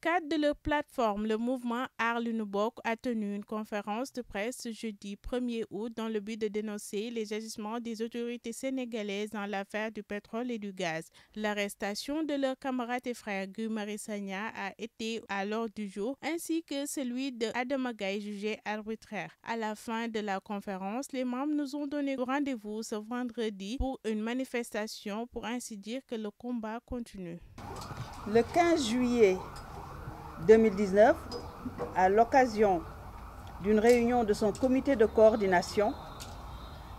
cadre de leur plateforme, le mouvement Aar Li Nu Bokk a tenu une conférence de presse ce jeudi 1er août dans le but de dénoncer les agissements des autorités sénégalaises dans l'affaire du pétrole et du gaz. L'arrestation de leur camarade et frère Guy Marius Sagna a été à l'ordre du jour, ainsi que celui de Adama Gaye jugé arbitraire. À la fin de la conférence, les membres nous ont donné rendez-vous ce vendredi pour une manifestation, pour ainsi dire que le combat continue. Le 15 juillet 2019, à l'occasion d'une réunion de son comité de coordination,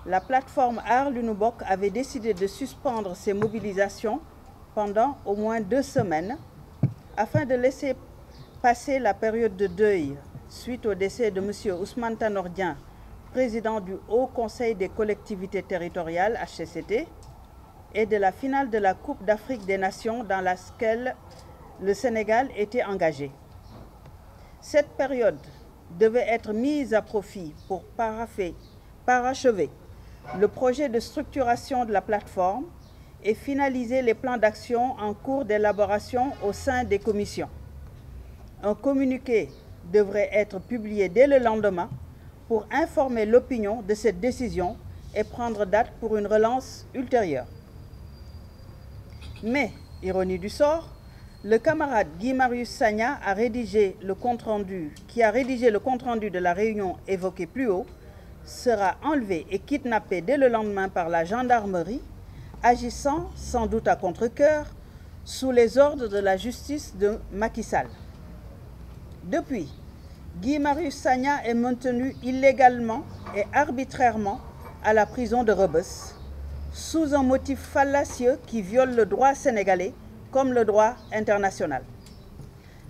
la plateforme Aar Li Nu Bokk avait décidé de suspendre ses mobilisations pendant au moins 2 semaines afin de laisser passer la période de deuil suite au décès de M. Ousmane Tanor Dieng, président du Haut Conseil des collectivités territoriales HCCT, et de la finale de la Coupe d'Afrique des Nations dans laquelle le Sénégal était engagé. Cette période devait être mise à profit pour parachever le projet de structuration de la plateforme et finaliser les plans d'action en cours d'élaboration au sein des commissions. Un communiqué devrait être publié dès le lendemain pour informer l'opinion de cette décision et prendre date pour une relance ultérieure. Mais, ironie du sort, le camarade Guy Marius Sagna a rédigé le compte-rendu de la réunion évoquée plus haut, sera enlevé et kidnappé dès le lendemain par la gendarmerie, agissant sans doute à contre-cœur sous les ordres de la justice de Macky Sall. Depuis, Guy Marius Sagna est maintenu illégalement et arbitrairement à la prison de Rebeuss, sous un motif fallacieux qui viole le droit sénégalais comme le droit international.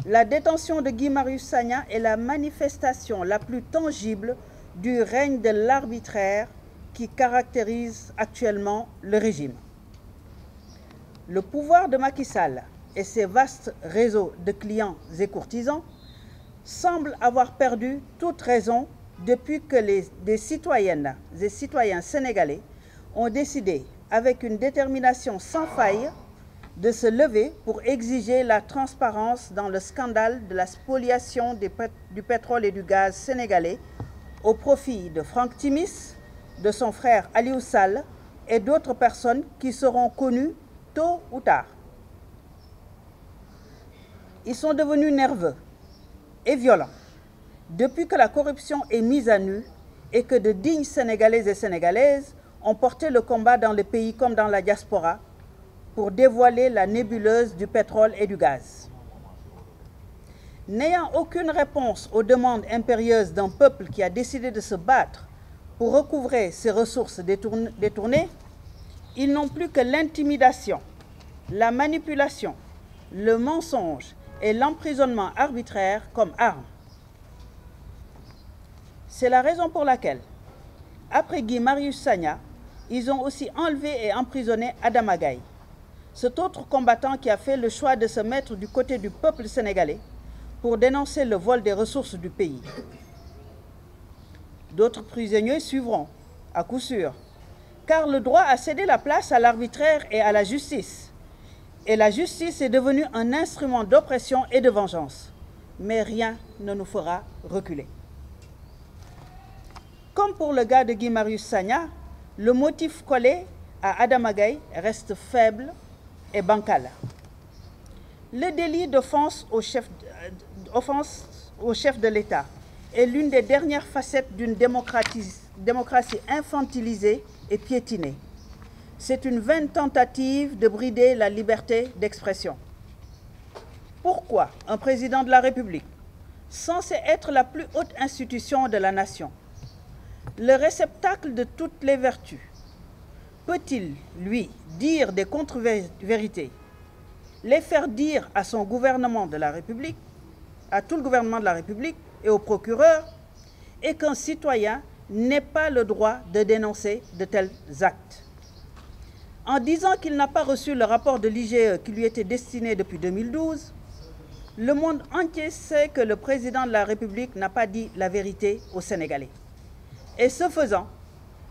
La détention de Guy Marius Sagna est la manifestation la plus tangible du règne de l'arbitraire qui caractérise actuellement le régime. Le pouvoir de Macky Sall et ses vastes réseaux de clients et courtisans semblent avoir perdu toute raison depuis que des citoyennes et citoyens sénégalais ont décidé, avec une détermination sans faille, de se lever pour exiger la transparence dans le scandale de la spoliation du pétrole et du gaz sénégalais au profit de Franck Timis, de son frère Aliou Sall et d'autres personnes qui seront connues tôt ou tard. Ils sont devenus nerveux et violents depuis que la corruption est mise à nu et que de dignes Sénégalais et Sénégalaises ont porté le combat dans le pays comme dans la diaspora pour dévoiler la nébuleuse du pétrole et du gaz. N'ayant aucune réponse aux demandes impérieuses d'un peuple qui a décidé de se battre pour recouvrer ses ressources détournées, ils n'ont plus que l'intimidation, la manipulation, le mensonge et l'emprisonnement arbitraire comme armes. C'est la raison pour laquelle, après Guy Marius Sagna, ils ont aussi enlevé et emprisonné Adama Gaye, cet autre combattant qui a fait le choix de se mettre du côté du peuple sénégalais pour dénoncer le vol des ressources du pays. D'autres prisonniers suivront, à coup sûr, car le droit a cédé la place à l'arbitraire et à la justice. Et la justice est devenue un instrument d'oppression et de vengeance. Mais rien ne nous fera reculer. Comme pour le gars de Guy Marius Sagna, le motif collé à Adama Gaye reste faible et bancal. Le délit d'offense au chef de l'État est l'une des dernières facettes d'une démocratie infantilisée et piétinée. C'est une vaine tentative de brider la liberté d'expression. Pourquoi un président de la République, censé être la plus haute institution de la nation, le réceptacle de toutes les vertus, peut-il, lui, dire des contre-vérités, les faire dire à son gouvernement de la République, à tout le gouvernement de la République et au procureur, et qu'un citoyen n'ait pas le droit de dénoncer de tels actes? En disant qu'il n'a pas reçu le rapport de l'IGE qui lui était destiné depuis 2012, le monde entier sait que le président de la République n'a pas dit la vérité aux Sénégalais. Et ce faisant,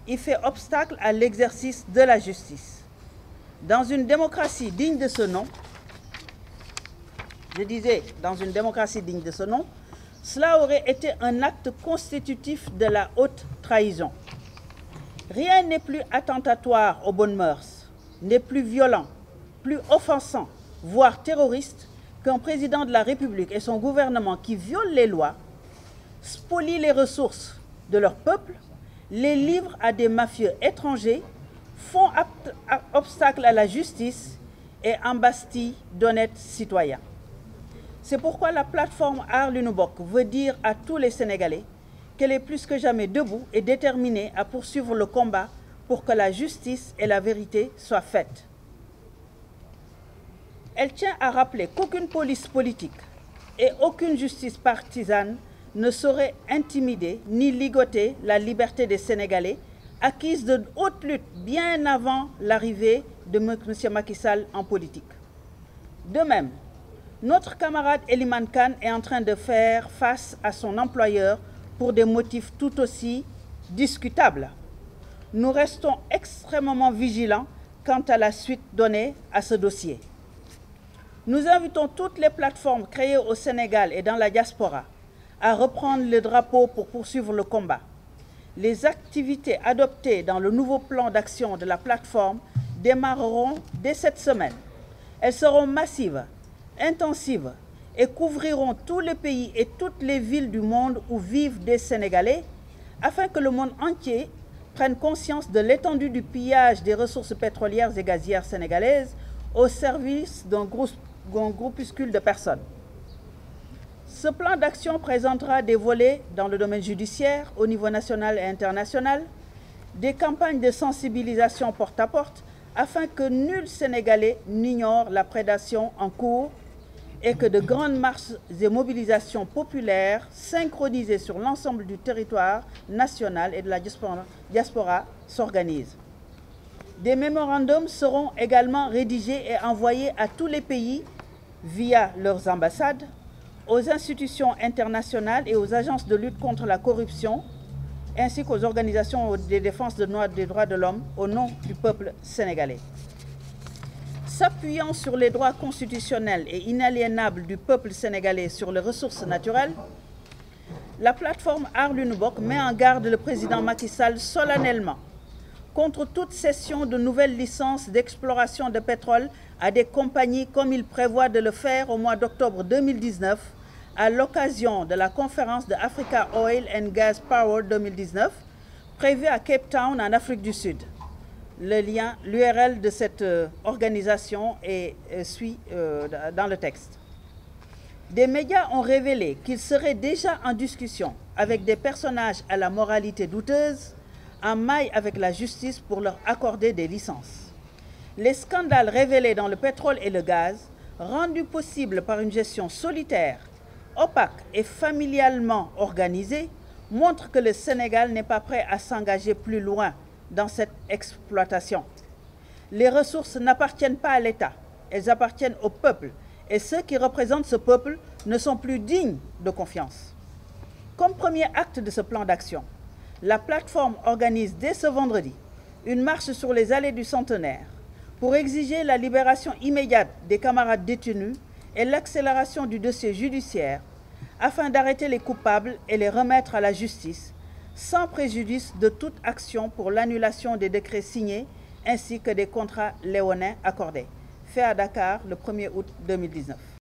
il fait obstacle à l'exercice de la justice. Dans une démocratie digne de ce nom, je disais, dans une démocratie digne de ce nom, cela aurait été un acte constitutif de la haute trahison. Rien n'est plus attentatoire aux bonnes mœurs, n'est plus violent, plus offensant, voire terroriste, qu'un président de la République et son gouvernement qui violent les lois, spolient les ressources de leur peuple, les livrent à des mafieux étrangers, font obstacle à la justice et embastillent d'honnêtes citoyens. C'est pourquoi la plateforme Aar Li Nu Bokk veut dire à tous les Sénégalais qu'elle est plus que jamais debout et déterminée à poursuivre le combat pour que la justice et la vérité soient faites. Elle tient à rappeler qu'aucune police politique et aucune justice partisane ne saurait intimider ni ligoter la liberté des Sénégalais, acquise de haute lutte bien avant l'arrivée de M. Macky Sall en politique. De même, notre camarade Eliman Kane est en train de faire face à son employeur pour des motifs tout aussi discutables. Nous restons extrêmement vigilants quant à la suite donnée à ce dossier. Nous invitons toutes les plateformes créées au Sénégal et dans la diaspora à reprendre le drapeau pour poursuivre le combat. Les activités adoptées dans le nouveau plan d'action de la plateforme démarreront dès cette semaine. Elles seront massives, intensives et couvriront tous les pays et toutes les villes du monde où vivent des Sénégalais afin que le monde entier prenne conscience de l'étendue du pillage des ressources pétrolières et gazières sénégalaises au service d'un groupuscule de personnes. Ce plan d'action présentera des volets dans le domaine judiciaire au niveau national et international, des campagnes de sensibilisation porte à porte afin que nul Sénégalais n'ignore la prédation en cours et que de grandes marches et mobilisations populaires synchronisées sur l'ensemble du territoire national et de la diaspora s'organisent. Des mémorandums seront également rédigés et envoyés à tous les pays via leurs ambassades, aux institutions internationales et aux agences de lutte contre la corruption, ainsi qu'aux organisations de défense des droits de l'homme au nom du peuple sénégalais. S'appuyant sur les droits constitutionnels et inaliénables du peuple sénégalais sur les ressources naturelles, la plateforme Aar Li Nu Bokk met en garde le président Macky Sall solennellement contre toute cession de nouvelles licences d'exploration de pétrole à des compagnies comme il prévoit de le faire au mois d'octobre 2019 à l'occasion de la conférence de Africa Oil and Gas Power 2019 prévue à Cape Town en Afrique du Sud. L'URL de cette organisation suit dans le texte. Des médias ont révélé qu'ils seraient déjà en discussion avec des personnages à la moralité douteuse en maille avec la justice pour leur accorder des licences. Les scandales révélés dans le pétrole et le gaz, rendus possibles par une gestion solitaire, opaque et familialement organisée, montrent que le Sénégal n'est pas prêt à s'engager plus loin dans cette exploitation. Les ressources n'appartiennent pas à l'État, elles appartiennent au peuple, et ceux qui représentent ce peuple ne sont plus dignes de confiance. Comme premier acte de ce plan d'action, la plateforme organise dès ce vendredi une marche sur les allées du Centenaire pour exiger la libération immédiate des camarades détenus et l'accélération du dossier judiciaire afin d'arrêter les coupables et les remettre à la justice sans préjudice de toute action pour l'annulation des décrets signés ainsi que des contrats léonins accordés. Fait à Dakar le 1er août 2019.